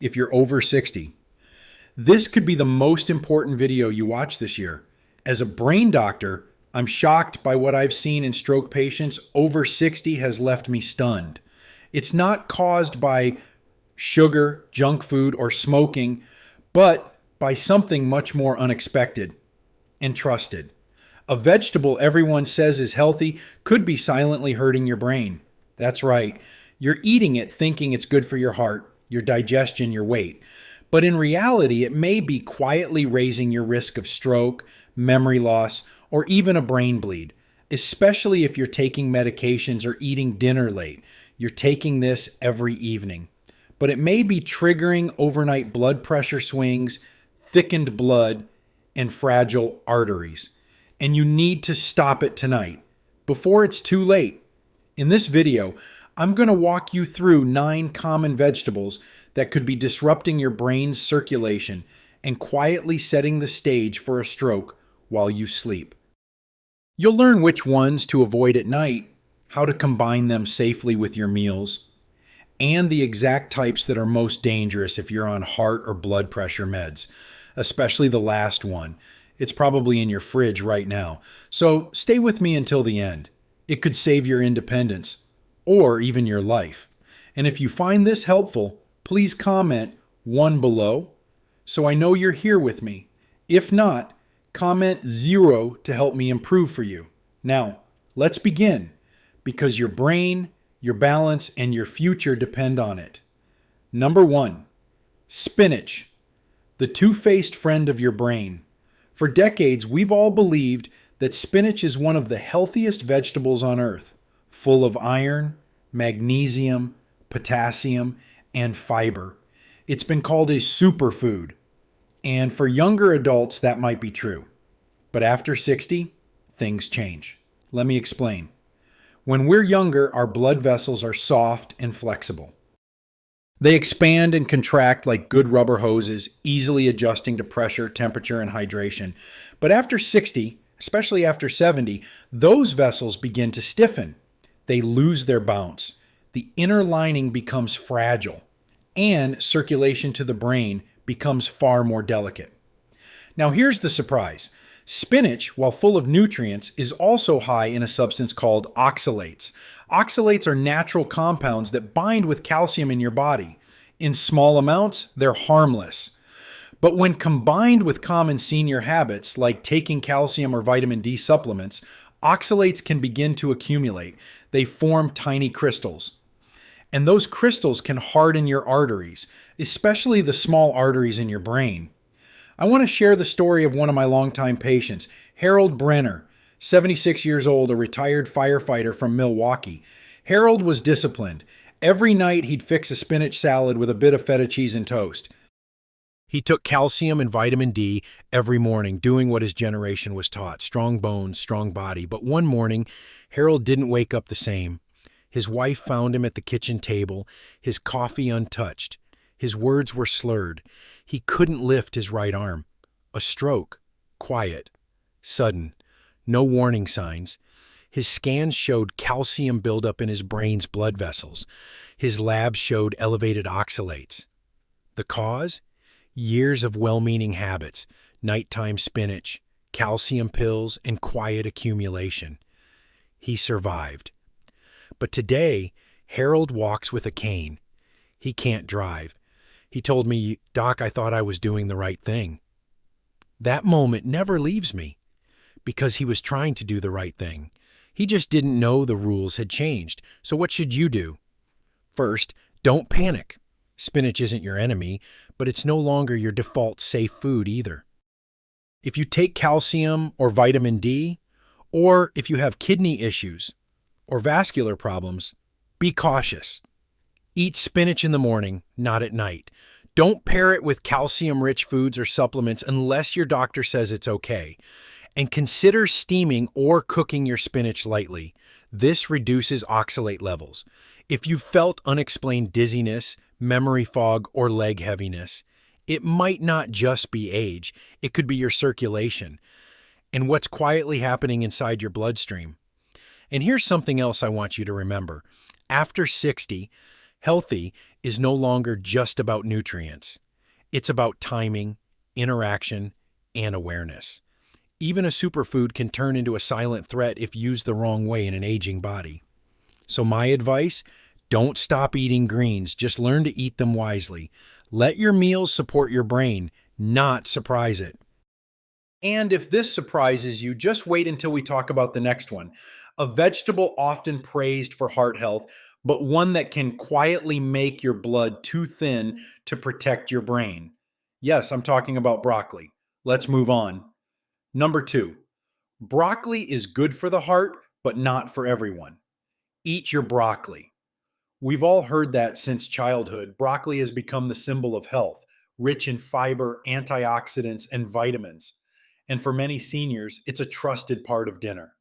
if you're over 60. This could be the most important video you watch this year. As a brain doctor, I'm shocked by what I've seen in stroke patients over 60 has left me stunned. It's not caused by sugar, junk food, or smoking, but by something much more unexpected and trusted. A vegetable everyone says is healthy could be silently hurting your brain. That's right. You're eating it thinking it's good for your heart, your digestion, your weight. But in reality, it may be quietly raising your risk of stroke, memory loss, or even a brain bleed, especially if you're taking medications or eating dinner late. You're taking this every evening. But it may be triggering overnight blood pressure swings, thickened blood, and fragile arteries. And you need to stop it tonight, before it's too late. In this video, I'm going to walk you through 9 common vegetables that could be disrupting your brain's circulation and quietly setting the stage for a stroke while you sleep. You'll learn which ones to avoid at night, how to combine them safely with your meals, and the exact types that are most dangerous if you're on heart or blood pressure meds, especially the last one. It's probably in your fridge right now. So stay with me until the end. It could save your independence or even your life. And if you find this helpful, please comment 1 below so I know you're here with me. If not, comment 0 to help me improve for you. Now, let's begin, because your brain, your balance, and your future depend on it. Number 1, spinach, the two-faced friend of your brain. For decades, we've all believed that spinach is one of the healthiest vegetables on earth, full of iron, magnesium, potassium, and fiber. It's been called a superfood. And for younger adults, that might be true. But after 60, things change. Let me explain. When we're younger, our blood vessels are soft and flexible. They expand and contract like good rubber hoses, easily adjusting to pressure, temperature, and hydration. But after 60, especially after 70, those vessels begin to stiffen. They lose their bounce. The inner lining becomes fragile, and circulation to the brain becomes far more delicate. Now here's the surprise. Spinach, while full of nutrients, is also high in a substance called oxalates. Oxalates are natural compounds that bind with calcium in your body. In small amounts, they're harmless. But when combined with common senior habits like taking calcium or vitamin D supplements, oxalates can begin to accumulate. They form tiny crystals. And those crystals can harden your arteries, especially the small arteries in your brain. I want to share the story of one of my longtime patients, Harold Brenner, 76 years old, a retired firefighter from Milwaukee. Harold was disciplined. Every night he'd fix a spinach salad with a bit of feta cheese and toast. He took calcium and vitamin D every morning, doing what his generation was taught, strong bones, strong body. But one morning, Harold didn't wake up the same. His wife found him at the kitchen table, his coffee untouched. His words were slurred. He couldn't lift his right arm. A stroke. Quiet. Sudden. No warning signs. His scans showed calcium buildup in his brain's blood vessels. His labs showed elevated oxalates. The cause? Years of well-meaning habits, nighttime spinach, calcium pills, and quiet accumulation. He survived. But today, Harold walks with a cane. He can't drive. He told me, "Doc, I thought I was doing the right thing." That moment never leaves me, because he was trying to do the right thing. He just didn't know the rules had changed. So what should you do? First, don't panic. Spinach isn't your enemy, but it's no longer your default safe food either. If you take calcium or vitamin D, or if you have kidney issues or vascular problems, be cautious. Eat spinach in the morning, not at night. Don't pair it with calcium-rich foods or supplements unless your doctor says it's okay. And consider steaming or cooking your spinach lightly. This reduces oxalate levels. If you felt unexplained dizziness, memory fog, or leg heaviness, it might not just be age. It could be your circulation and what's quietly happening inside your bloodstream. And here's something else I want you to remember. After 60, healthy is no longer just about nutrients. It's about timing, interaction, and awareness. Even a superfood can turn into a silent threat if used the wrong way in an aging body. So my advice, don't stop eating greens, just learn to eat them wisely. Let your meals support your brain, not surprise it. And if this surprises you, just wait until we talk about the next one. A vegetable often praised for heart health, but one that can quietly make your blood too thin to protect your brain. Yes, I'm talking about broccoli. Let's move on. Number 2, broccoli is good for the heart, but not for everyone. Eat your broccoli. We've all heard that since childhood. Broccoli has become the symbol of health, rich in fiber, antioxidants, and vitamins. And for many seniors, it's a trusted part of dinner.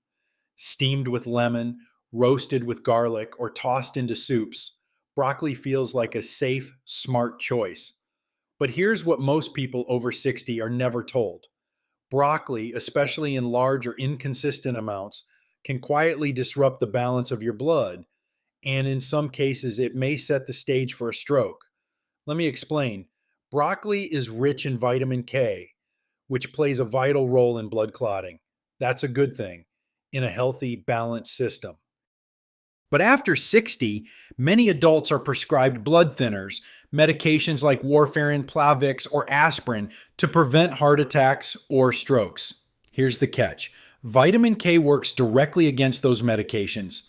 Steamed with lemon, roasted with garlic, or tossed into soups, broccoli feels like a safe, smart choice. But here's what most people over 60 are never told. Broccoli, especially in large or inconsistent amounts, can quietly disrupt the balance of your blood, and in some cases, it may set the stage for a stroke. Let me explain. Broccoli is rich in vitamin K, which plays a vital role in blood clotting. That's a good thing in a healthy, balanced system. But after 60, many adults are prescribed blood thinners, medications like warfarin, Plavix, or aspirin to prevent heart attacks or strokes. Here's the catch. Vitamin K works directly against those medications.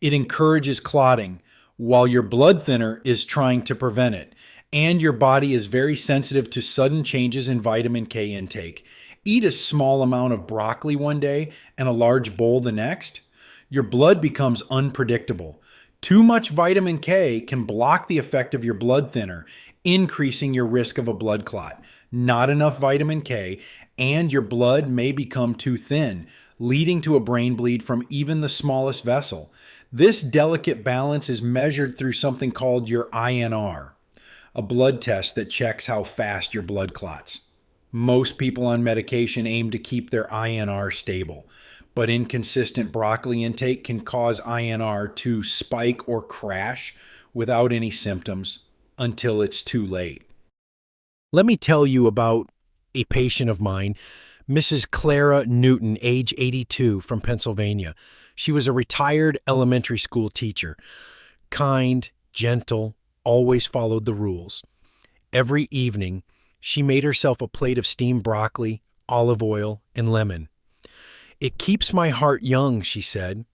It encourages clotting, while your blood thinner is trying to prevent it. And your body is very sensitive to sudden changes in vitamin K intake. Eat a small amount of broccoli one day and a large bowl the next. Your blood becomes unpredictable. Too much vitamin K can block the effect of your blood thinner, increasing your risk of a blood clot. Not enough vitamin K, and your blood may become too thin, leading to a brain bleed from even the smallest vessel. This delicate balance is measured through something called your INR, a blood test that checks how fast your blood clots. Most people on medication aim to keep their INR stable, but inconsistent broccoli intake can cause INR to spike or crash without any symptoms until it's too late. Let me tell you about a patient of mine, Mrs. Clara Newton, age 82, from Pennsylvania. She was a retired elementary school teacher. Kind, gentle, always followed the rules. Every evening, she made herself a plate of steamed broccoli, olive oil, and lemon. "It keeps my heart young," she said.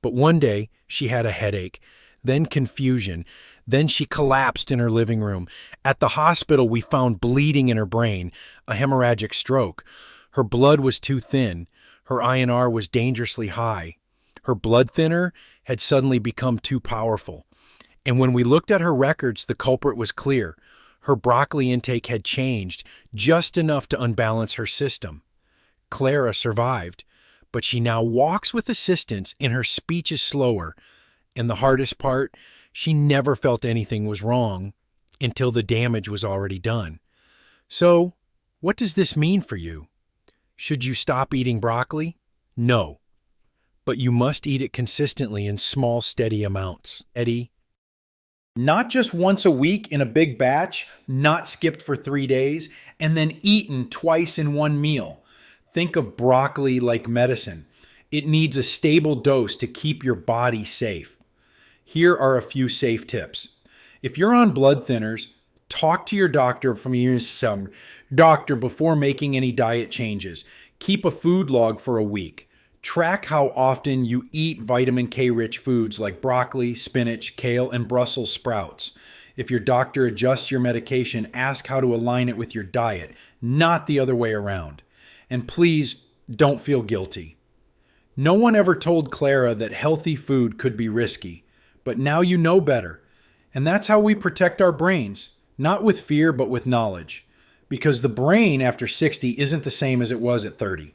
But one day, she had a headache, then confusion. Then she collapsed in her living room. At the hospital, we found bleeding in her brain, a hemorrhagic stroke. Her blood was too thin. Her INR was dangerously high. Her blood thinner had suddenly become too powerful. And when we looked at her records, the culprit was clear. Her broccoli intake had changed, just enough to unbalance her system. Clara survived, but she now walks with assistance and her speech is slower. And the hardest part, she never felt anything was wrong until the damage was already done. So, what does this mean for you? Should you stop eating broccoli? No. But you must eat it consistently in small, steady amounts. Eddie? Not just once a week in a big batch, not skipped for 3 days, and then eaten twice in one meal. Think of broccoli like medicine. It needs a stable dose to keep your body safe. Here are a few safe tips. If you're on blood thinners, talk to your doctor before making any diet changes. Keep a food log for a week. Track how often you eat vitamin K-rich foods like broccoli, spinach, kale, and Brussels sprouts. If your doctor adjusts your medication, ask how to align it with your diet, not the other way around. And please don't feel guilty. No one ever told Clara that healthy food could be risky, but now you know better. And that's how we protect our brains, not with fear, but with knowledge. Because the brain after 60 isn't the same as it was at 30.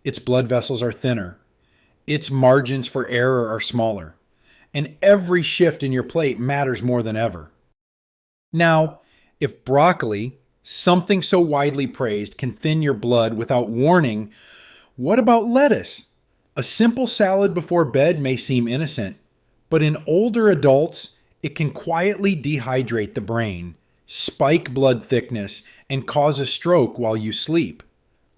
Its blood vessels are thinner. Its margins for error are smaller. And every shift in your plate matters more than ever. Now, if broccoli, something so widely praised, can thin your blood without warning, what about lettuce? A simple salad before bed may seem innocent, but in older adults, It can quietly dehydrate the brain, spike blood thickness, and cause a stroke while you sleep.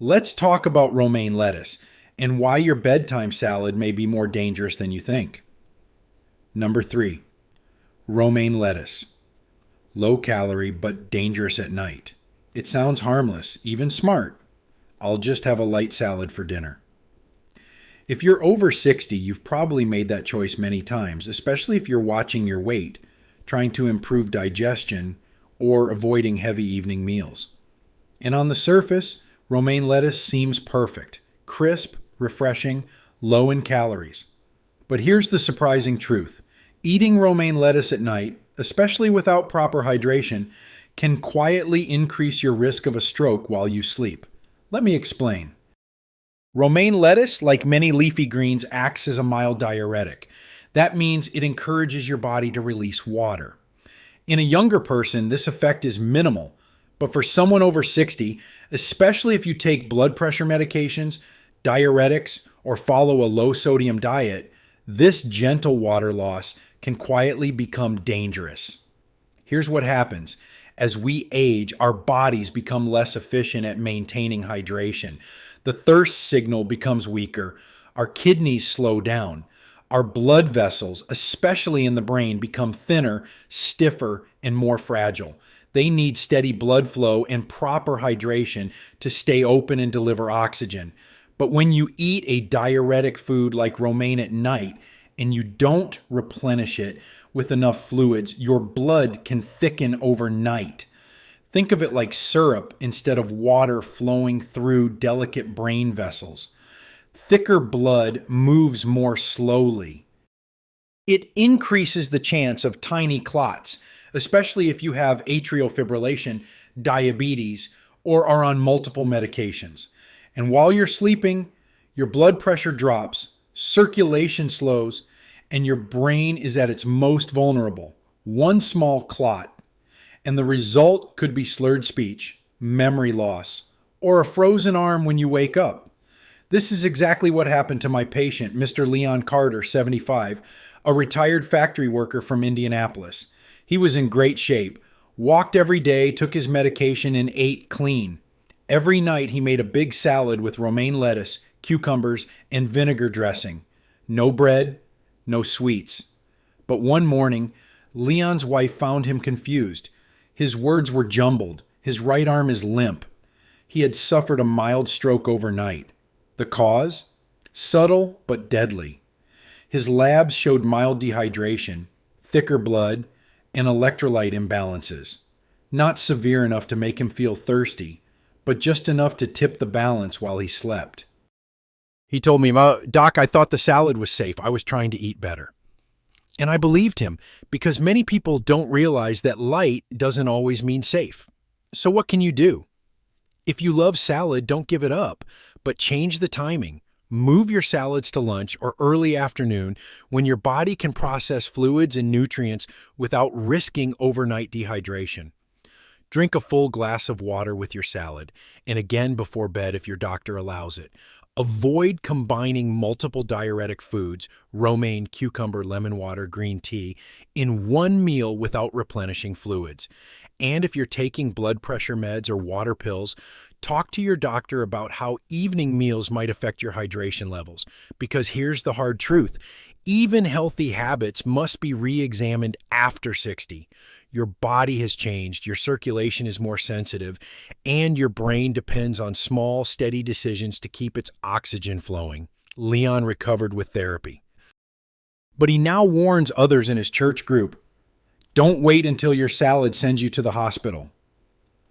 Let's talk about romaine lettuce and why your bedtime salad may be more dangerous than you think. Number 3, romaine lettuce. Low calorie but dangerous at night. It sounds harmless, even smart. I'll just have a light salad for dinner. If you're over 60, you've probably made that choice many times, especially if you're watching your weight, trying to improve digestion, or avoiding heavy evening meals. And on the surface, romaine lettuce seems perfect, crisp, refreshing, low in calories. But here's the surprising truth. Eating romaine lettuce at night, especially without proper hydration, can quietly increase your risk of a stroke while you sleep. Let me explain. Romaine lettuce, like many leafy greens, acts as a mild diuretic. That means it encourages your body to release water. In a younger person, this effect is minimal, but for someone over 60, especially if you take blood pressure medications, diuretics, or follow a low-sodium diet, this gentle water loss can quietly become dangerous. Here's what happens. As we age, our bodies become less efficient at maintaining hydration. The thirst signal becomes weaker. Our kidneys slow down. Our blood vessels, especially in the brain, become thinner, stiffer, and more fragile. They need steady blood flow and proper hydration to stay open and deliver oxygen. But when you eat a diuretic food like romaine at night and you don't replenish it with enough fluids, your blood can thicken overnight. Think of it like syrup instead of water flowing through delicate brain vessels. Thicker blood moves more slowly. It increases the chance of tiny clots, especially if you have atrial fibrillation, diabetes, or are on multiple medications. And while you're sleeping, your blood pressure drops, circulation slows, and your brain is at its most vulnerable. One small clot, and the result could be slurred speech, memory loss, or a frozen arm when you wake up. This is exactly what happened to my patient, Mr. Leon Carter, 75, a retired factory worker from Indianapolis. He was in great shape, walked every day, took his medication, and ate clean. Every night he made a big salad with romaine lettuce, cucumbers, and vinegar dressing. No bread, no sweets. But one morning, Leon's wife found him confused. His words were jumbled. His right arm is limp. He had suffered a mild stroke overnight. The cause? Subtle but deadly. His labs showed mild dehydration, thicker blood, and electrolyte imbalances. Not severe enough to make him feel thirsty, but just enough to tip the balance while he slept. He told me, "Doc, I thought the salad was safe. I was trying to eat better." And I believed him because many people don't realize that light doesn't always mean safe. So what can you do? If you love salad, don't give it up, but change the timing. Move your salads to lunch or early afternoon when your body can process fluids and nutrients without risking overnight dehydration. Drink a full glass of water with your salad, and again before bed if your doctor allows it. Avoid combining multiple diuretic foods, romaine, cucumber, lemon water, green tea, in one meal without replenishing fluids. And if you're taking blood pressure meds or water pills, talk to your doctor about how evening meals might affect your hydration levels. Because here's the hard truth. Even healthy habits must be re-examined after 60. Your body has changed, your circulation is more sensitive, and your brain depends on small, steady decisions to keep its oxygen flowing. Leon recovered with therapy. But he now warns others in his church group, don't wait until your salad sends you to the hospital.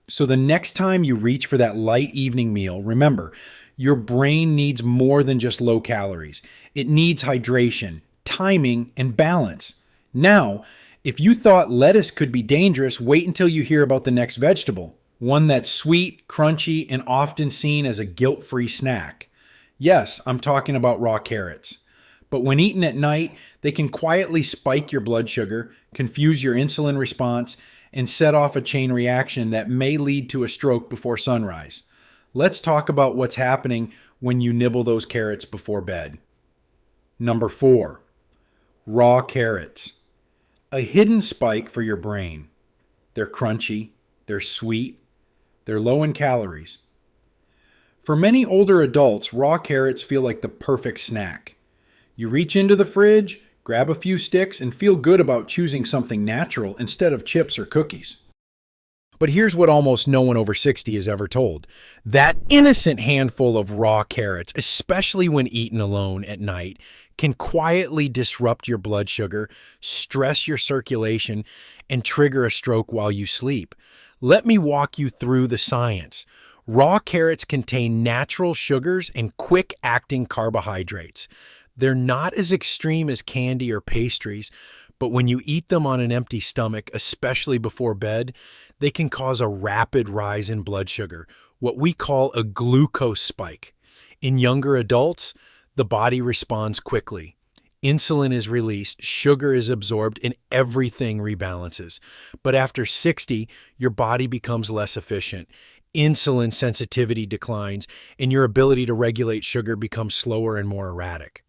So the next time you reach for that light evening meal, remember, your brain needs more than just low calories. It needs hydration, timing, and balance. Now, if you thought lettuce could be dangerous, wait until you hear about the next vegetable, one that's sweet, crunchy, and often seen as a guilt-free snack. Yes, I'm talking about raw carrots. But when eaten at night, they can quietly spike your blood sugar, confuse your insulin response, and set off a chain reaction that may lead to a stroke before sunrise. Let's talk about what's happening when you nibble those carrots before bed. Number 4, raw carrots. A hidden spike for your brain. They're crunchy, they're sweet, they're low in calories. For many older adults, raw carrots feel like the perfect snack. You reach into the fridge, grab a few sticks, and feel good about choosing something natural instead of chips or cookies. But here's what almost no one over 60 is ever told. That innocent handful of raw carrots, especially when eaten alone at night, can quietly disrupt your blood sugar, stress your circulation, and trigger a stroke while you sleep. Let me walk you through the science. Raw carrots contain natural sugars and quick-acting carbohydrates. They're not as extreme as candy or pastries, but when you eat them on an empty stomach, especially before bed, they can cause a rapid rise in blood sugar, what we call a glucose spike. In younger adults, the body responds quickly. Insulin is released, sugar is absorbed, and everything rebalances. But after 60, your body becomes less efficient. Insulin sensitivity declines, and your ability to regulate sugar becomes slower and more erratic.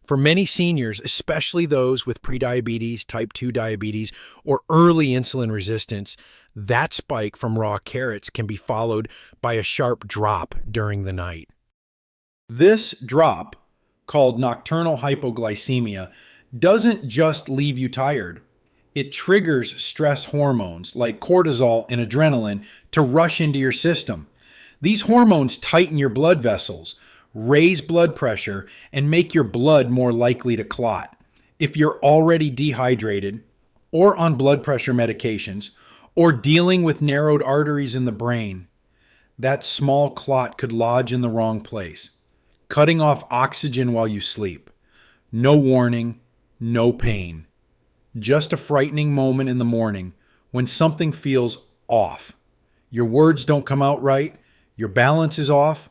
For many seniors, especially those with prediabetes, type 2 diabetes, or early insulin resistance, that spike from raw carrots can be followed by a sharp drop during the night. This drop, called nocturnal hypoglycemia, doesn't just leave you tired. It triggers stress hormones like cortisol and adrenaline to rush into your system. These hormones tighten your blood vessels, raise blood pressure, and make your blood more likely to clot. If you're already dehydrated, or on blood pressure medications, or dealing with narrowed arteries in the brain, that small clot could lodge in the wrong place, cutting off oxygen while you sleep. No warning, no pain. Just a frightening moment in the morning when something feels off. Your words don't come out right, your balance is off,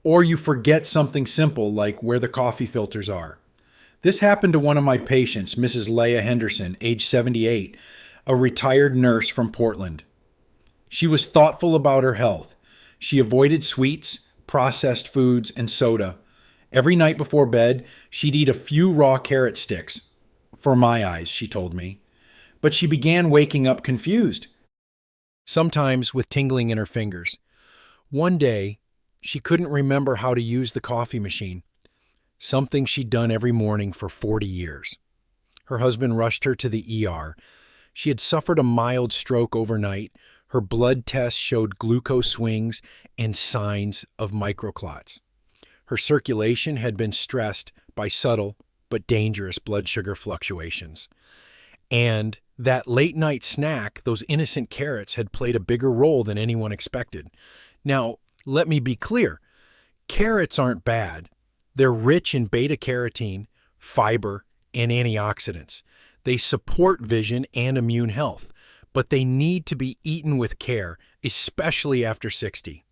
or you forget something simple like where the coffee filters are. This happened to one of my patients, Mrs. Leah Henderson, age 78, a retired nurse from Portland. She was thoughtful about her health. She avoided sweets, processed foods, and soda. Every night before bed, she'd eat a few raw carrot sticks. For my eyes, she told me. But she began waking up confused, sometimes with tingling in her fingers. One day, she couldn't remember how to use the coffee machine, something she'd done every morning for 40 years. Her husband rushed her to the ER. She had suffered a mild stroke overnight. Her blood tests showed glucose swings and signs of microclots. Her circulation had been stressed by subtle but dangerous blood sugar fluctuations. And that late-night snack, those innocent carrots, had played a bigger role than anyone expected. Now, let me be clear. Carrots aren't bad. They're rich in beta-carotene, fiber, and antioxidants. They support vision and immune health, but they need to be eaten with care, especially after 60.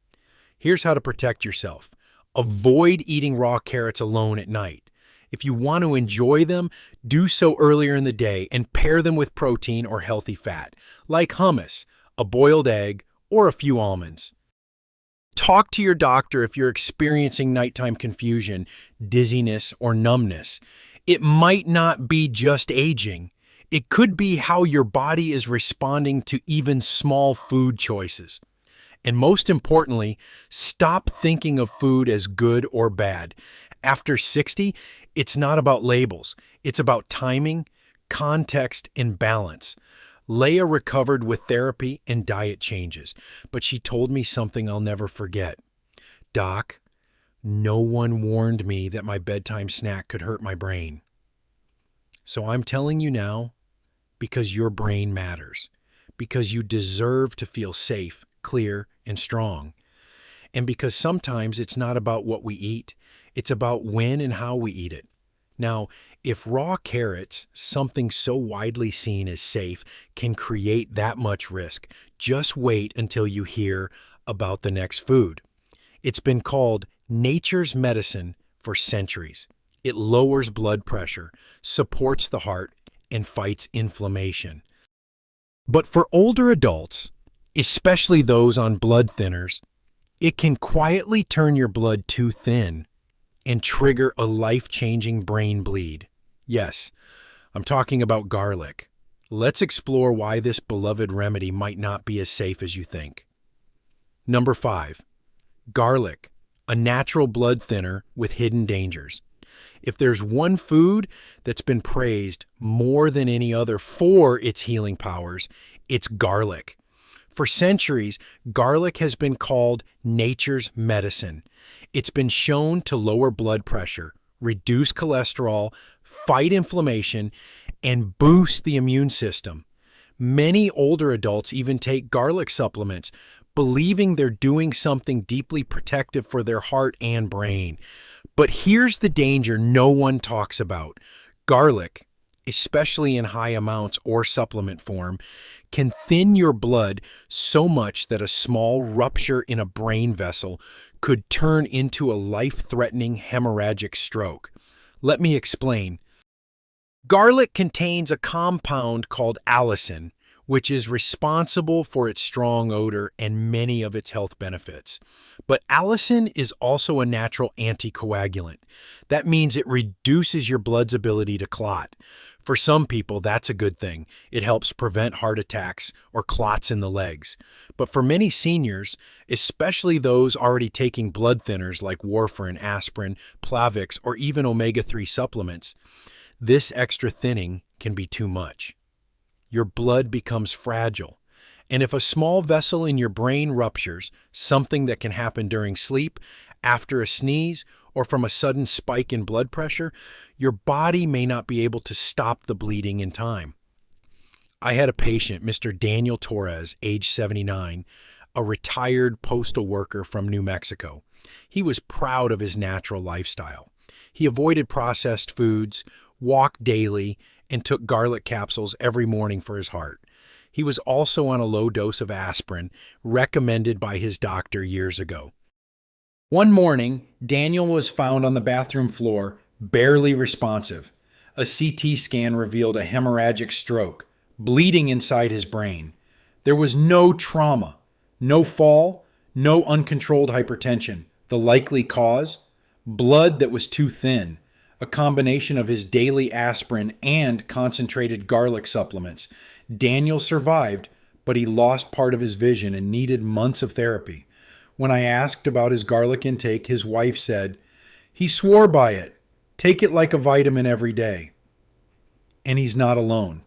Here's how to protect yourself. Avoid eating raw carrots alone at night. If you want to enjoy them, do so earlier in the day and pair them with protein or healthy fat, like hummus, a boiled egg, or a few almonds. Talk to your doctor if you're experiencing nighttime confusion, dizziness, or numbness. It might not be just aging. It could be how your body is responding to even small food choices. And most importantly, stop thinking of food as good or bad. After 60, it's not about labels. It's about timing, context, and balance. Leah recovered with therapy and diet changes, but she told me something I'll never forget. Doc, no one warned me that my bedtime snack could hurt my brain. So I'm telling you now because your brain matters, because you deserve to feel safe, clear, and strong. And because sometimes it's not about what we eat, it's about when and how we eat it. Now, if raw carrots, something so widely seen as safe, can create that much risk, just wait until you hear about the next food. It's been called nature's medicine for centuries. It lowers blood pressure, supports the heart, and fights inflammation. But for older adults, especially those on blood thinners, it can quietly turn your blood too thin and trigger a life-changing brain bleed. Yes, I'm talking about garlic. Let's explore why this beloved remedy might not be as safe as you think. Number 5. Garlic, a natural blood thinner with hidden dangers. If there's one food that's been praised more than any other for its healing powers, it's garlic. For centuries, garlic has been called nature's medicine. It's been shown to lower blood pressure, reduce cholesterol, fight inflammation, and boost the immune system. Many older adults even take garlic supplements, believing they're doing something deeply protective for their heart and brain. But here's the danger no one talks about. Garlic, especially in high amounts or supplement form, can thin your blood so much that a small rupture in a brain vessel could turn into a life-threatening hemorrhagic stroke. Let me explain. Garlic contains a compound called allicin, which is responsible for its strong odor and many of its health benefits. But allicin is also a natural anticoagulant. That means it reduces your blood's ability to clot. For some people, that's a good thing. It helps prevent heart attacks or clots in the legs. But for many seniors, especially those already taking blood thinners like warfarin, aspirin, Plavix, or even omega-3 supplements, this extra thinning can be too much. Your blood becomes fragile. And if a small vessel in your brain ruptures, something that can happen during sleep, after a sneeze, or from a sudden spike in blood pressure, your body may not be able to stop the bleeding in time. I had a patient, Mr. Daniel Torres, age 79, a retired postal worker from New Mexico. He was proud of his natural lifestyle. He avoided processed foods, walked daily, and took garlic capsules every morning for his heart. He was also on a low dose of aspirin, recommended by his doctor years ago. One morning, Daniel was found on the bathroom floor, barely responsive. A CT scan revealed a hemorrhagic stroke, bleeding inside his brain. There was no trauma, no fall, no uncontrolled hypertension. The likely cause? Blood that was too thin. A combination of his daily aspirin and concentrated garlic supplements. Daniel survived, but he lost part of his vision and needed months of therapy. When I asked about his garlic intake, his wife said, "He swore by it. Take it like a vitamin every day." And he's not alone.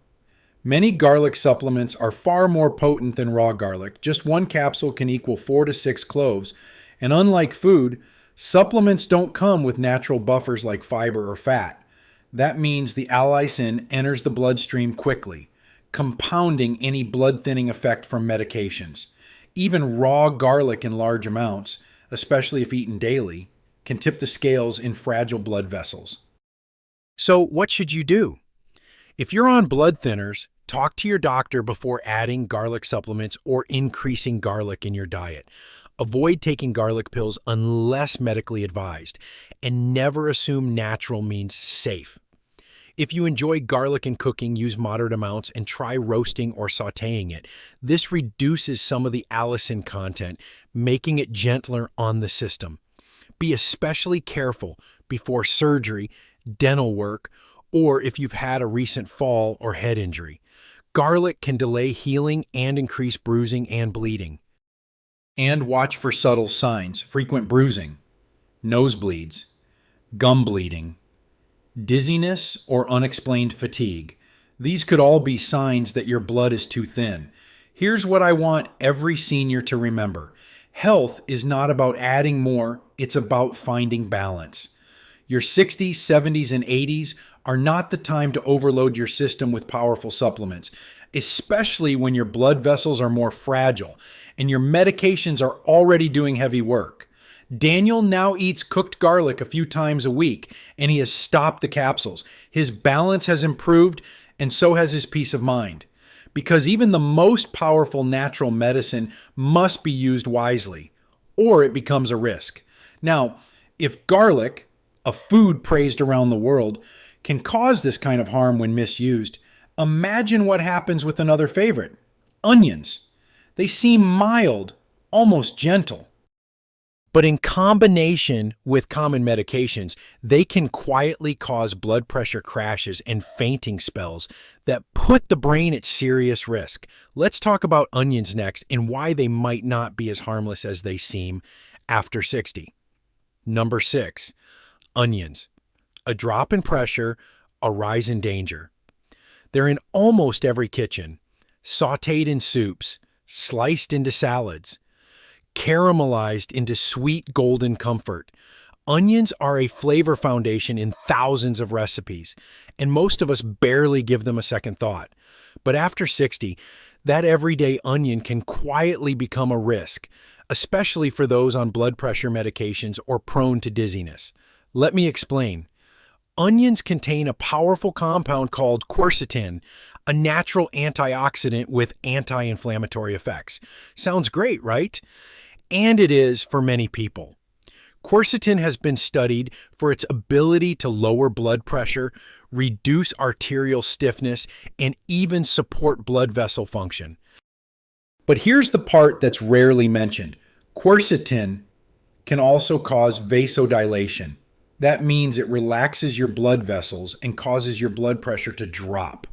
Many garlic supplements are far more potent than raw garlic. Just one capsule can equal 4 to 6 cloves, and unlike food, supplements don't come with natural buffers like fiber or fat. That means the allicin enters the bloodstream quickly, compounding any blood-thinning effect from medications. Even raw garlic in large amounts, especially if eaten daily, can tip the scales in fragile blood vessels. So what should you do? If you're on blood thinners, talk to your doctor before adding garlic supplements or increasing garlic in your diet. Avoid taking garlic pills unless medically advised, and never assume natural means safe. If you enjoy garlic in cooking, use moderate amounts and try roasting or sautéing it. This reduces some of the allicin content, making it gentler on the system. Be especially careful before surgery, dental work, or if you've had a recent fall or head injury. Garlic can delay healing and increase bruising and bleeding. And watch for subtle signs: frequent bruising, nosebleeds, gum bleeding, dizziness, or unexplained fatigue. These could all be signs that your blood is too thin. Here's what I want every senior to remember. Health is not about adding more, it's about finding balance. Your 60s, 70s, and 80s are not the time to overload your system with powerful supplements, especially when your blood vessels are more fragile and your medications are already doing heavy work. Daniel now eats cooked garlic a few times a week, and he has stopped the capsules. His balance has improved, and so has his peace of mind. Because even the most powerful natural medicine must be used wisely, or it becomes a risk. Now, if garlic, a food praised around the world, can cause this kind of harm when misused, imagine what happens with another favorite, onions. They seem mild, almost gentle. But in combination with common medications, they can quietly cause blood pressure crashes and fainting spells that put the brain at serious risk. Let's talk about onions next and why they might not be as harmless as they seem after 60. Number 6, onions. A drop in pressure, a rise in danger. They're in almost every kitchen, sautéed in soups, sliced into salads, caramelized into sweet golden comfort. Onions are a flavor foundation in thousands of recipes, and most of us barely give them a second thought. But after 60, that everyday onion can quietly become a risk, especially for those on blood pressure medications or prone to dizziness. Let me explain. Onions contain a powerful compound called quercetin, a natural antioxidant with anti-inflammatory effects. Sounds great, right? And it is for many people. Quercetin has been studied for its ability to lower blood pressure, reduce arterial stiffness, and even support blood vessel function. But here's the part that's rarely mentioned. Quercetin can also cause vasodilation. That means it relaxes your blood vessels and causes your blood pressure to drop.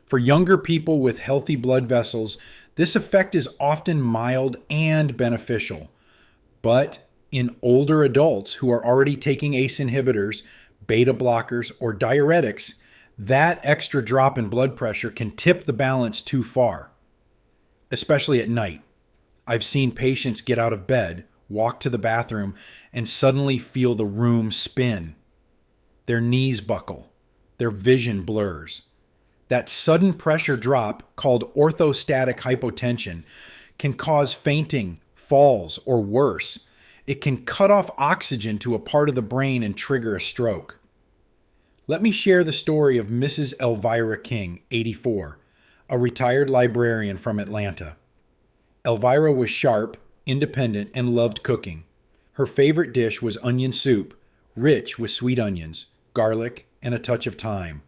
For younger people with healthy blood vessels, this effect is often mild and beneficial. But in older adults who are already taking ACE inhibitors, beta blockers, or diuretics, that extra drop in blood pressure can tip the balance too far, especially at night. I've seen patients get out of bed, walk to the bathroom, and suddenly feel the room spin. Their knees buckle. Their vision blurs. That sudden pressure drop, called orthostatic hypotension, can cause fainting, falls, or worse. It can cut off oxygen to a part of the brain and trigger a stroke. Let me share the story of Mrs. Elvira King, 84, a retired librarian from Atlanta. Elvira was sharp, independent, and loved cooking. Her favorite dish was onion soup, rich with sweet onions, garlic, and a touch of thyme.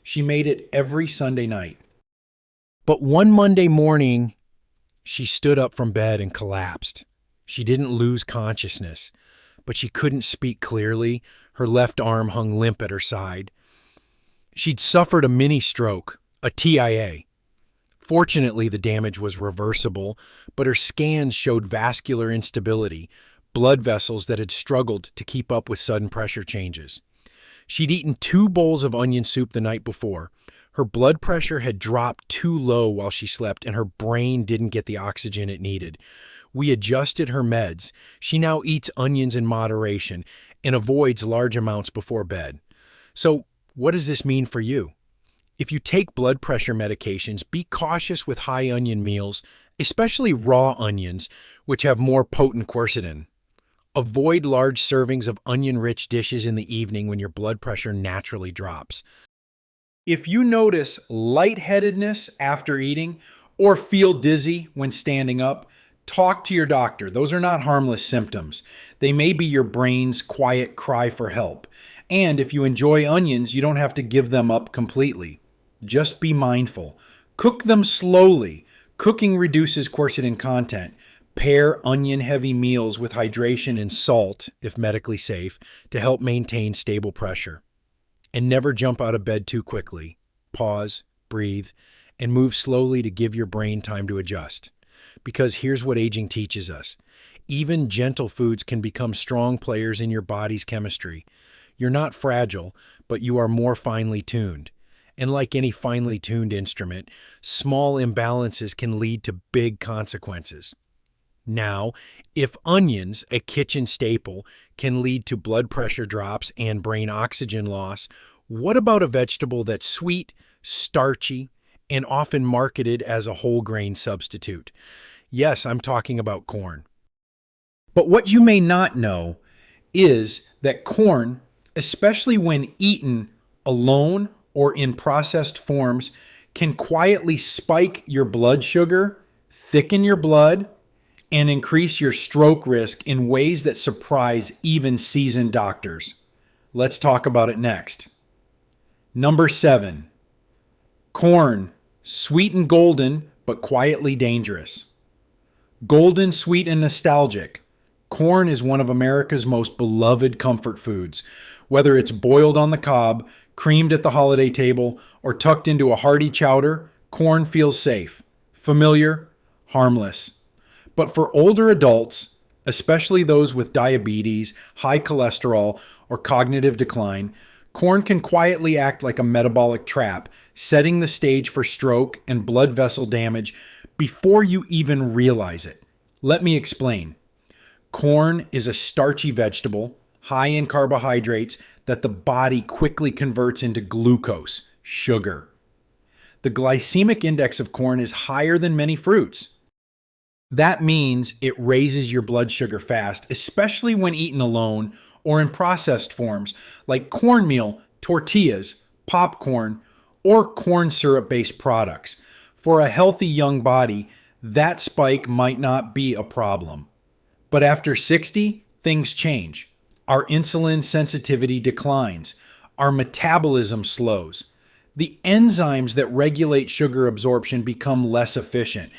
She made it every Sunday night. But one Monday morning, she stood up from bed and collapsed. She didn't lose consciousness, but she couldn't speak clearly. Her left arm hung limp at her side. She'd suffered a mini stroke, a TIA. Fortunately, the damage was reversible, but her scans showed vascular instability, blood vessels that had struggled to keep up with sudden pressure changes. She'd eaten 2 bowls of onion soup the night before. Her blood pressure had dropped too low while she slept, and her brain didn't get the oxygen it needed. We adjusted her meds. She now eats onions in moderation and avoids large amounts before bed. So, what does this mean for you? If you take blood pressure medications, be cautious with high onion meals, especially raw onions, which have more potent quercetin. Avoid large servings of onion-rich dishes in the evening when your blood pressure naturally drops. If you notice lightheadedness after eating or feel dizzy when standing up, talk to your doctor. Those are not harmless symptoms. They may be your brain's quiet cry for help. And if you enjoy onions, you don't have to give them up completely. Just be mindful. Cook them slowly. Cooking reduces quercetin content. Pair onion-heavy meals with hydration and salt, if medically safe, to help maintain stable pressure. And never jump out of bed too quickly. Pause, breathe, and move slowly to give your brain time to adjust. Because here's what aging teaches us. Even gentle foods can become strong players in your body's chemistry. You're not fragile, but you are more finely tuned. And like any finely tuned instrument, small imbalances can lead to big consequences. Now, if onions, a kitchen staple, can lead to blood pressure drops and brain oxygen loss, what about a vegetable that's sweet, starchy, and often marketed as a whole grain substitute? Yes, I'm talking about corn. But what you may not know is that corn, especially when eaten alone or in processed forms, can quietly spike your blood sugar, thicken your blood, and increase your stroke risk in ways that surprise even seasoned doctors. Let's talk about it next. Number 7, corn, sweet and golden, but quietly dangerous. Golden, sweet, and nostalgic. corn is one of America's most beloved comfort foods. Whether it's boiled on the cob, creamed at the holiday table, or tucked into a hearty chowder, corn feels safe, familiar, harmless. But for older adults, especially those with diabetes, high cholesterol, or cognitive decline, corn can quietly act like a metabolic trap, setting the stage for stroke and blood vessel damage before you even realize it. Let me explain. Corn is a starchy vegetable, high in carbohydrates that the body quickly converts into glucose, sugar. The glycemic index of corn is higher than many fruits. That means it raises your blood sugar fast, especially when eaten alone or in processed forms like cornmeal, tortillas, popcorn, or corn syrup-based products. For a healthy young body, that spike might not be a problem. But after 60, things change. Our insulin sensitivity declines. Our metabolism slows. The enzymes that regulate sugar absorption become less efficient.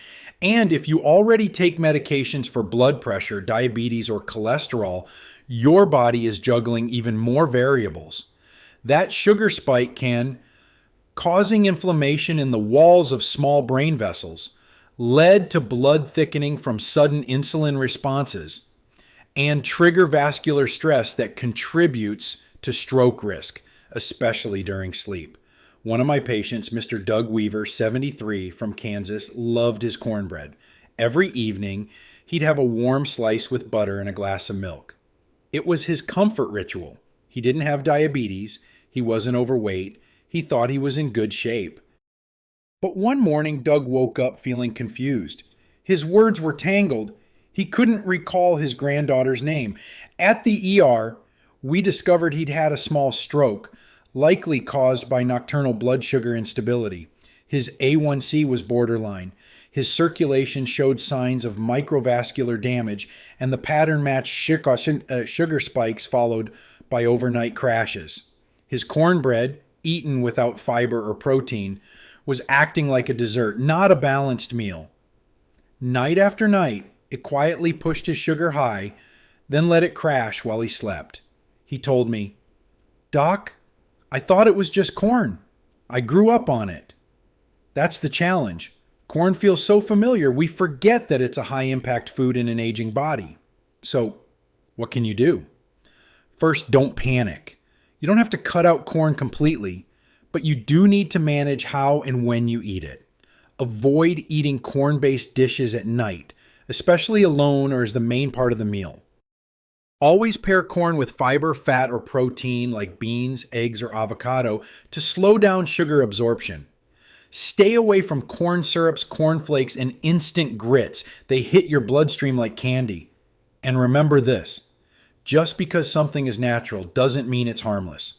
And if you already take medications for blood pressure, diabetes, or cholesterol, your body is juggling even more variables. That sugar spike can, causing inflammation in the walls of small brain vessels, lead to blood thickening from sudden insulin responses, and trigger vascular stress that contributes to stroke risk, especially during sleep. One of my patients, Mr. Doug Weaver, 73, from Kansas, loved his cornbread. Every evening, he'd have a warm slice with butter and a glass of milk. It was his comfort ritual. He didn't have diabetes. He wasn't overweight. He thought he was in good shape. But one morning, Doug woke up feeling confused. His words were tangled. He couldn't recall his granddaughter's name. At the ER, we discovered he'd had a small stroke, likely caused by nocturnal blood sugar instability. His A1C was borderline. His circulation showed signs of microvascular damage, and the pattern matched sugar spikes followed by overnight crashes. His cornbread, eaten without fiber or protein, was acting like a dessert, not a balanced meal. Night after night, it quietly pushed his sugar high, then let it crash while he slept. He told me, "Doc, I thought it was just corn. I grew up on it." That's the challenge. Corn feels so familiar, we forget that it's a high-impact food in an aging body. So, what can you do? First, don't panic. You don't have to cut out corn completely, but you do need to manage how and when you eat it. Avoid eating corn-based dishes at night, especially alone or as the main part of the meal. Always pair corn with fiber, fat, or protein like beans, eggs, or avocado to slow down sugar absorption. Stay away from corn syrups, corn flakes, and instant grits. They hit your bloodstream like candy. And remember this, just because something is natural doesn't mean it's harmless.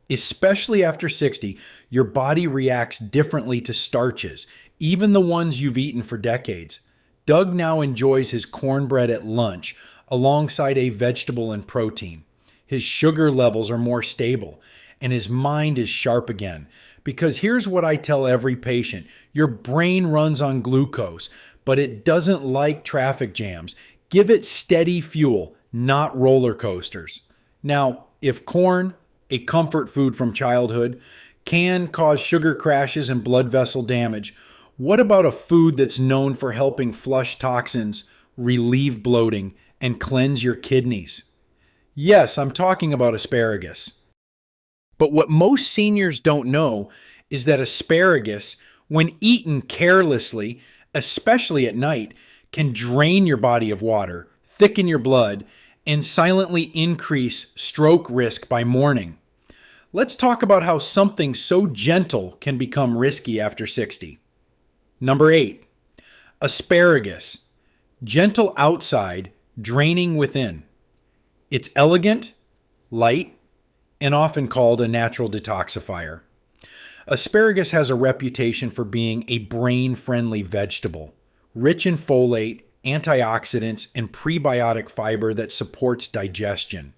Especially after 60, your body reacts differently to starches, even the ones you've eaten for decades. Doug now enjoys his cornbread at lunch, alongside a vegetable and protein. His sugar levels are more stable, and his mind is sharp again. Because here's what I tell every patient. Your brain runs on glucose, but it doesn't like traffic jams. Give it steady fuel, not roller coasters. Now, if corn, a comfort food from childhood, can cause sugar crashes and blood vessel damage, what about a food that's known for helping flush toxins, relieve bloating, and cleanse your kidneys? Yes, I'm talking about asparagus. But what most seniors don't know is that asparagus, when eaten carelessly, especially at night, can drain your body of water, thicken your blood, and silently increase stroke risk by morning. Let's talk about how something so gentle can become risky after 60. Number 8, asparagus. Gentle outside, draining within. It's elegant, light, and often called a natural detoxifier. Asparagus has a reputation for being a brain-friendly vegetable, rich in folate, antioxidants, and prebiotic fiber that supports digestion.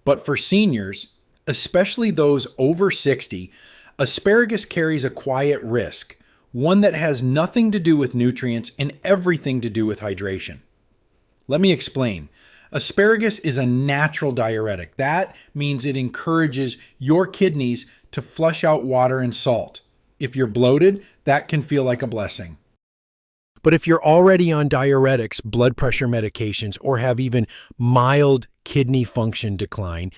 But for seniors, especially those over 60, asparagus carries a quiet risk, one that has nothing to do with nutrients and everything to do with hydration. Let me explain. Asparagus is a natural diuretic. That means it encourages your kidneys to flush out water and salt. If you're bloated, that can feel like a blessing. But if you're already on diuretics, blood pressure medications, or have even mild kidney function decline,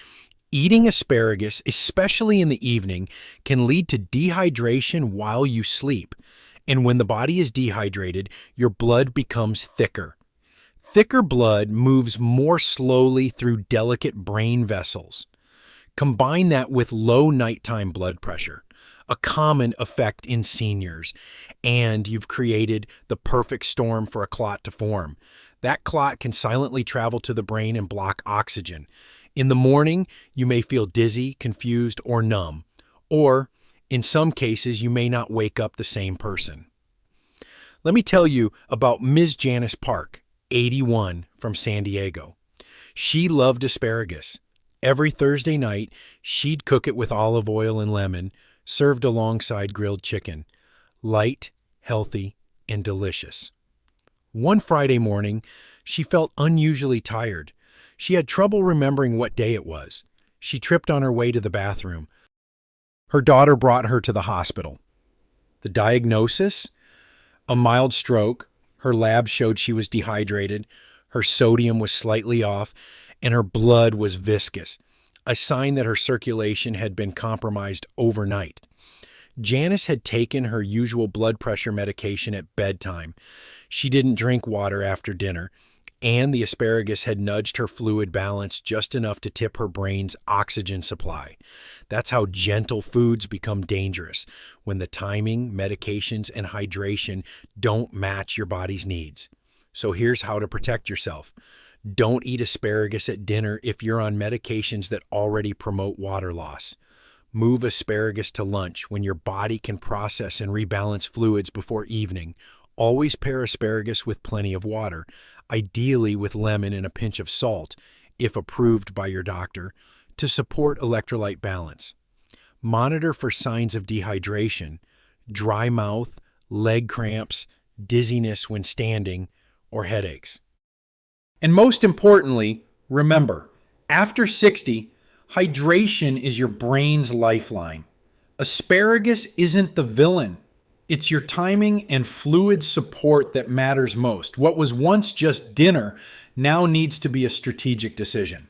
eating asparagus, especially in the evening, can lead to dehydration while you sleep. And when the body is dehydrated, your blood becomes thicker. Thicker blood moves more slowly through delicate brain vessels. Combine that with low nighttime blood pressure, a common effect in seniors, and you've created the perfect storm for a clot to form. That clot can silently travel to the brain and block oxygen. In the morning, you may feel dizzy, confused, or numb. Or, in some cases, you may not wake up the same person. Let me tell you about Ms. Janice Park, 81, from San Diego. She loved asparagus. Every Thursday night, she'd cook it with olive oil and lemon, served alongside grilled chicken. Light, healthy, and delicious. One Friday morning, she felt unusually tired. She had trouble remembering what day it was. She tripped on her way to the bathroom. Her daughter brought her to the hospital. The diagnosis? A mild stroke. Her lab showed she was dehydrated. Her sodium was slightly off, and her blood was viscous, a sign that her circulation had been compromised overnight. Janice had taken her usual blood pressure medication at bedtime. She didn't drink water after dinner, and the asparagus had nudged her fluid balance just enough to tip her brain's oxygen supply. That's how gentle foods become dangerous, when the timing, medications, and hydration don't match your body's needs. So here's how to protect yourself. Don't eat asparagus at dinner if you're on medications that already promote water loss. Move asparagus to lunch when your body can process and rebalance fluids before evening. Always pair asparagus with plenty of water, ideally with lemon and a pinch of salt, if approved by your doctor, to support electrolyte balance. Monitor for signs of dehydration, dry mouth, leg cramps, dizziness when standing, or headaches. And most importantly, remember, after 60, hydration is your brain's lifeline. Asparagus isn't the villain. It's your timing and fluid support that matters most. What was once just dinner now needs to be a strategic decision.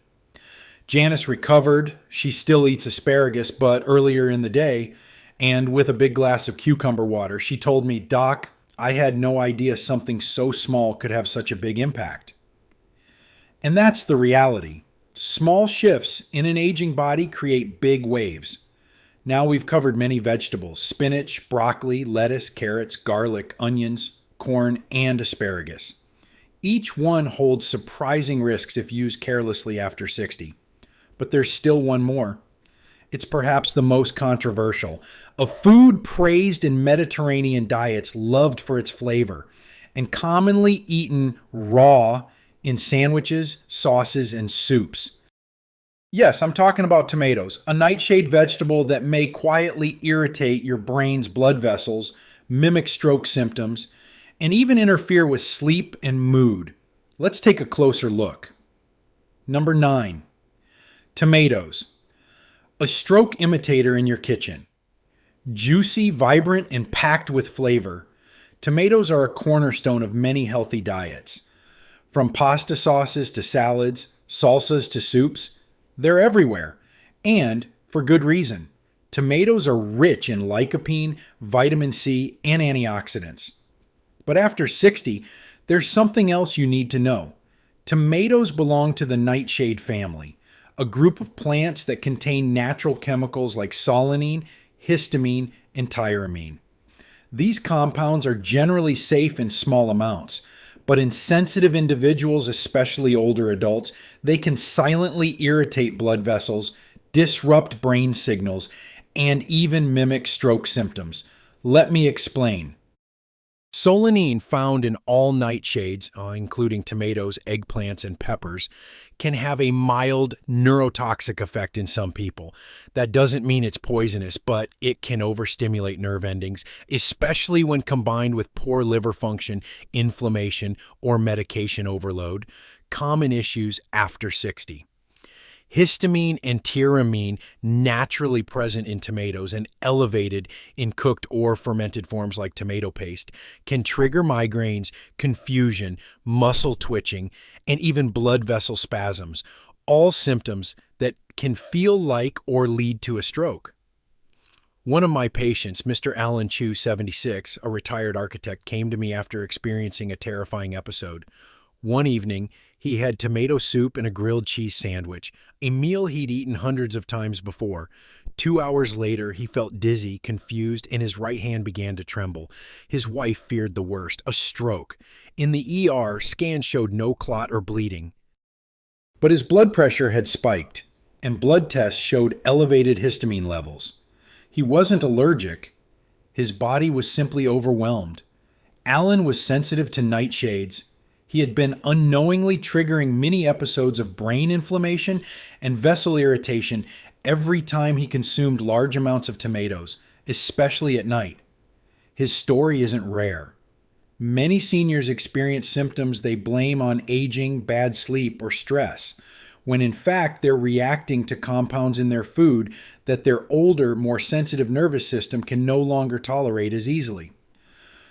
Janice recovered. She still eats asparagus, but earlier in the day, and with a big glass of cucumber water, she told me, "Doc, I had no idea something so small could have such a big impact." And that's the reality. Small shifts in an aging body create big waves. Now we've covered many vegetables: spinach, broccoli, lettuce, carrots, garlic, onions, corn, and asparagus. Each one holds surprising risks if used carelessly after 60. But there's still one more. It's perhaps the most controversial. A food praised in Mediterranean diets, loved for its flavor, and commonly eaten raw in sandwiches, sauces, and soups. Yes, I'm talking about tomatoes, a nightshade vegetable that may quietly irritate your brain's blood vessels, mimic stroke symptoms, and even interfere with sleep and mood. Let's take a closer look. Number 9, tomatoes. A stroke imitator in your kitchen. Juicy, vibrant, and packed with flavor, tomatoes are a cornerstone of many healthy diets. From pasta sauces to salads, salsas to soups, they're everywhere. And for good reason. Tomatoes are rich in lycopene, vitamin C, and antioxidants. But after 60, there's something else you need to know. Tomatoes belong to the nightshade family, a group of plants that contain natural chemicals like solanine, histamine, and tyramine. These compounds are generally safe in small amounts, but in sensitive individuals, especially older adults, they can silently irritate blood vessels, disrupt brain signals, and even mimic stroke symptoms. Let me explain. Solanine found in all nightshades, including tomatoes, eggplants, and peppers, can have a mild neurotoxic effect in some people. That doesn't mean it's poisonous, but it can overstimulate nerve endings, especially when combined with poor liver function, inflammation, or medication overload, common issues after 60. Histamine and tyramine, naturally present in tomatoes and elevated in cooked or fermented forms like tomato paste, can trigger migraines, confusion, muscle twitching, and even blood vessel spasms, all symptoms that can feel like or lead to a stroke. One of my patients, Mr. Alan Chu, 76, a retired architect, came to me after experiencing a terrifying episode. One evening, he had tomato soup and a grilled cheese sandwich, a meal he'd eaten hundreds of times before. 2 hours later, he felt dizzy, confused, and his right hand began to tremble. His wife feared the worst, a stroke. In the ER, scans showed no clot or bleeding. But his blood pressure had spiked, and blood tests showed elevated histamine levels. He wasn't allergic. His body was simply overwhelmed. Alan was sensitive to nightshades. He had been unknowingly triggering many episodes of brain inflammation and vessel irritation every time he consumed large amounts of tomatoes, especially at night. His story isn't rare. Many seniors experience symptoms they blame on aging, bad sleep, or stress, when in fact they're reacting to compounds in their food that their older, more sensitive nervous system can no longer tolerate as easily.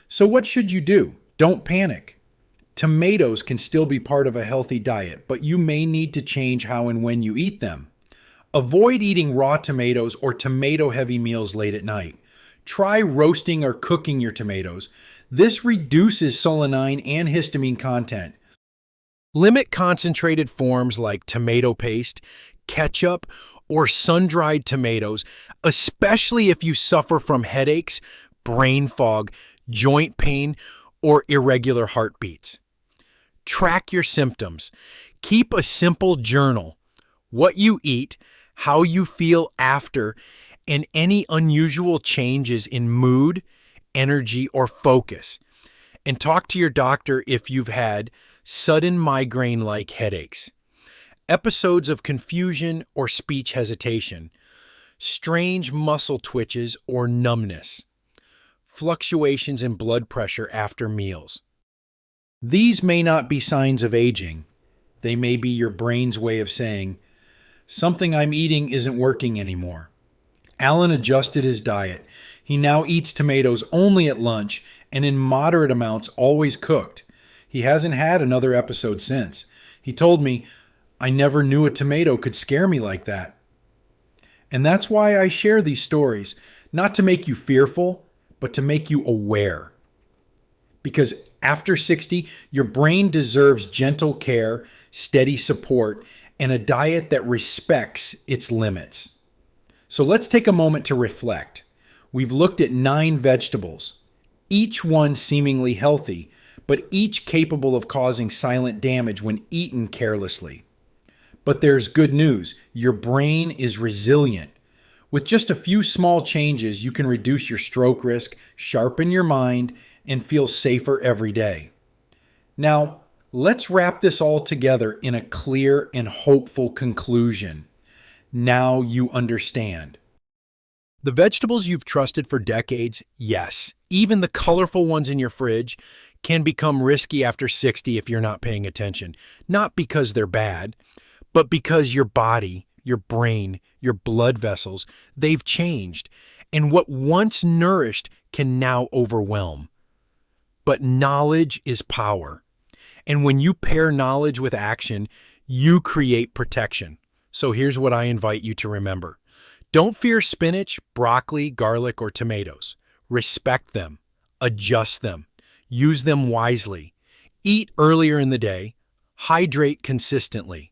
So what should you do? Don't panic. Tomatoes can still be part of a healthy diet, but you may need to change how and when you eat them. Avoid eating raw tomatoes or tomato-heavy meals late at night. Try roasting or cooking your tomatoes. This reduces solanine and histamine content. Limit concentrated forms like tomato paste, ketchup, or sun-dried tomatoes, especially if you suffer from headaches, brain fog, joint pain, or irregular heartbeats. Track your symptoms. Keep a simple journal. What you eat, how you feel after, and any unusual changes in mood, energy, or focus. And talk to your doctor if you've had sudden migraine-like headaches, episodes of confusion or speech hesitation, strange muscle twitches or numbness, fluctuations in blood pressure after meals. These may not be signs of aging. They may be your brain's way of saying, something I'm eating isn't working anymore. Alan adjusted his diet. He now eats tomatoes only at lunch and in moderate amounts, always cooked. He hasn't had another episode since. He told me, I never knew a tomato could scare me like that. And that's why I share these stories, not to make you fearful, but to make you aware. Because after 60, your brain deserves gentle care, steady support, and a diet that respects its limits. So let's take a moment to reflect. We've looked at 9 vegetables, each one seemingly healthy, but each capable of causing silent damage when eaten carelessly. But there's good news. Your brain is resilient. With just a few small changes, you can reduce your stroke risk, sharpen your mind, and feel safer every day. Now, let's wrap this all together in a clear and hopeful conclusion. Now you understand. The vegetables you've trusted for decades, yes, even the colorful ones in your fridge, can become risky after 60 if you're not paying attention. Not because they're bad, but because your body, your brain, your blood vessels, they've changed. And what once nourished can now overwhelm. But knowledge is power. And when you pair knowledge with action, you create protection. So here's what I invite you to remember. Don't fear spinach, broccoli, garlic, or tomatoes. Respect them. Adjust them. Use them wisely. Eat earlier in the day. Hydrate consistently.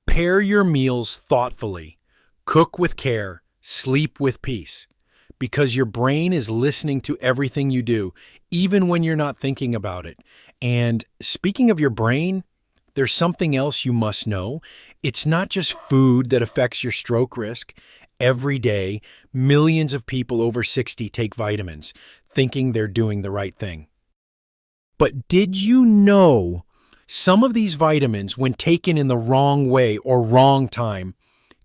Pair your meals thoughtfully. Cook with care. Sleep with peace. Because your brain is listening to everything you do, even when you're not thinking about it. And speaking of your brain, there's something else you must know. It's not just food that affects your stroke risk. Every day, millions of people over 60 take vitamins, thinking they're doing the right thing. But did you know some of these vitamins, when taken in the wrong way or wrong time,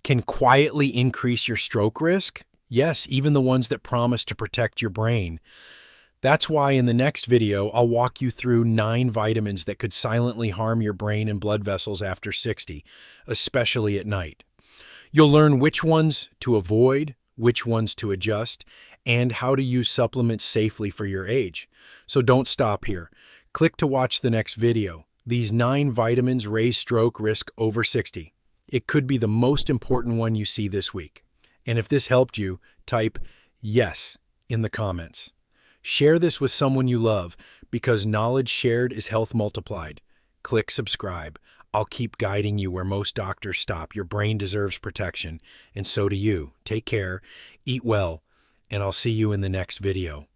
can quietly increase your stroke risk? Yes, even the ones that promise to protect your brain. That's why in the next video, I'll walk you through 9 vitamins that could silently harm your brain and blood vessels after 60, especially at night. You'll learn which ones to avoid, which ones to adjust, and how to use supplements safely for your age. So don't stop here. Click to watch the next video. These 9 vitamins raise stroke risk over 60. It could be the most important one you see this week. And if this helped you, type yes in the comments. Share this with someone you love, because knowledge shared is health multiplied. Click subscribe. I'll keep guiding you where most doctors stop. Your brain deserves protection, and so do you. Take care, eat well, and I'll see you in the next video.